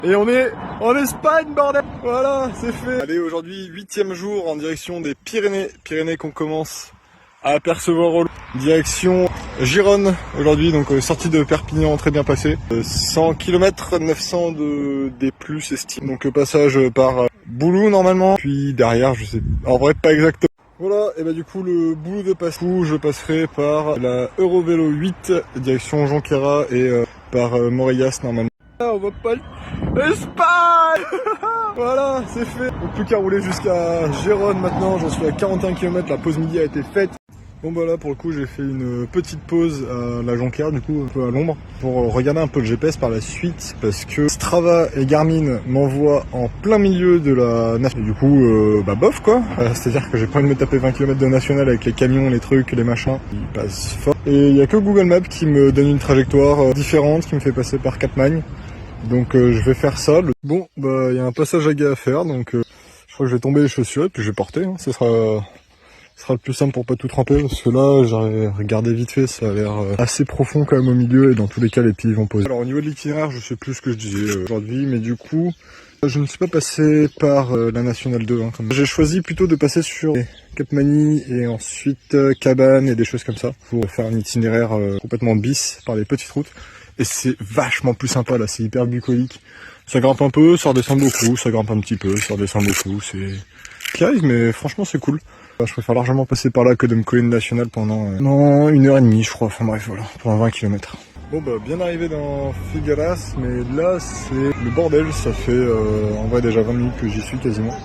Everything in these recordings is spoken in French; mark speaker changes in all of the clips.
Speaker 1: Et on est en Espagne, bordel. Voilà, c'est fait. Allez, aujourd'hui, 8e jour en direction des Pyrénées. Pyrénées qu'on commence à apercevoir au loin. Direction Gironne aujourd'hui, donc sortie de Perpignan, très bien passé. 100 km, 900 des plus estime. Donc passage par Boulou normalement. Puis derrière, je sais en vrai pas exactement. Voilà, et bah du coup le boulot de passe où je passerai par la Eurovélo 8, direction Jonquera et par Morellas normalement. On va pas Espagne. Voilà, c'est fait. Donc plus qu'à rouler jusqu'à Gérone maintenant, j'en suis à 41 km, la pause midi a été faite. Bon bah là pour le coup j'ai fait une petite pause à la Jonquera, du coup un peu à l'ombre, pour regarder un peu le GPS par la suite, parce que Strava et Garmin m'envoient en plein milieu de la nationale. Du coup bah bof quoi, c'est-à-dire que j'ai pas envie de me taper 20 km de nationale avec les camions, les trucs, les machins, ils passent fort. Et il y a que Google Maps qui me donne une trajectoire différente, qui me fait passer par Capmany. Donc je vais faire ça. Bon bah il y a un passage à gars à faire, donc je crois que je vais tomber les chaussures et puis je vais porter, hein. Ce sera le plus simple pour pas tout tremper, parce que là j'ai regardé vite fait, ça a l'air assez profond quand même au milieu, et dans tous les cas les pieds vont poser. Alors au niveau de l'itinéraire, je sais plus ce que je disais aujourd'hui, mais du coup je ne suis pas passé par la Nationale 2, hein, j'ai choisi plutôt de passer sur Capmany et ensuite Cabane et des choses comme ça, pour faire un itinéraire complètement bis par les petites routes, et c'est vachement plus sympa là, c'est hyper bucolique. Ça grimpe un peu, ça redescend beaucoup, ça grimpe un petit peu, ça redescend beaucoup, c'est qui arrive, mais franchement c'est cool. Je préfère largement passer par là que de me coller une nationale pendant 1h30 je crois, enfin bref voilà, pendant 20 km. Bon bah bien arrivé dans Figueras, mais là c'est le bordel, ça fait en vrai déjà 20 minutes que j'y suis quasiment,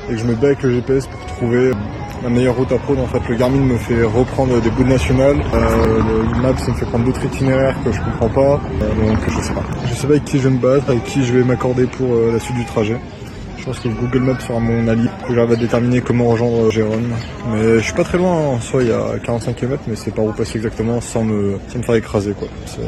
Speaker 1: et que je me bats avec le GPS pour trouver la meilleure route à prendre. En fait le Garmin me fait reprendre des bouts de nationale, le Maps me fait prendre d'autres itinéraires que je comprends pas, donc je sais pas avec qui je vais me battre, avec qui je vais m'accorder pour la suite du trajet. Je pense que Google Maps sera mon allié, que j'arrive à déterminer comment rejoindre Gérone. Mais je suis pas très loin, en soi il y a 45 km, mais c'est par où passer exactement sans me faire écraser quoi. C'est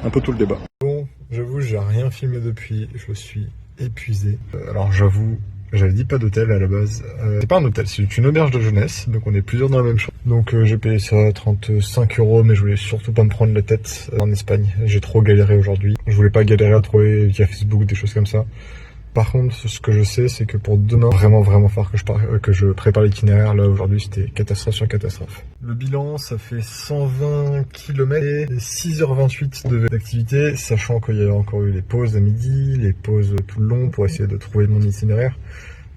Speaker 1: un peu tout le débat. Bon, j'avoue j'ai rien filmé depuis, je suis épuisé. Alors j'avoue, j'avais dit pas d'hôtel à la base. C'est pas un hôtel, c'est une auberge de jeunesse, donc on est plusieurs dans la même chambre. Donc j'ai payé ça 35 €, mais je voulais surtout pas me prendre la tête en Espagne. J'ai trop galéré aujourd'hui. Je voulais pas galérer à trouver via Facebook des choses comme ça. Par contre, ce que je sais, c'est que pour demain, vraiment fort que je prépare l'itinéraire. Là, aujourd'hui, c'était catastrophe sur catastrophe. Le bilan, ça fait 120 km et 6h28 d'activité, sachant qu'il y a encore eu les pauses à midi, les pauses tout le long pour essayer de trouver mon itinéraire.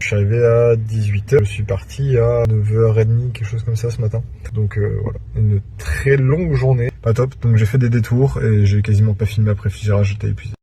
Speaker 1: Je suis arrivé à 18h, je suis parti à 9h30, quelque chose comme ça ce matin. Donc voilà, une très longue journée, pas top. Donc j'ai fait des détours et j'ai quasiment pas filmé après, j'étais épuisé.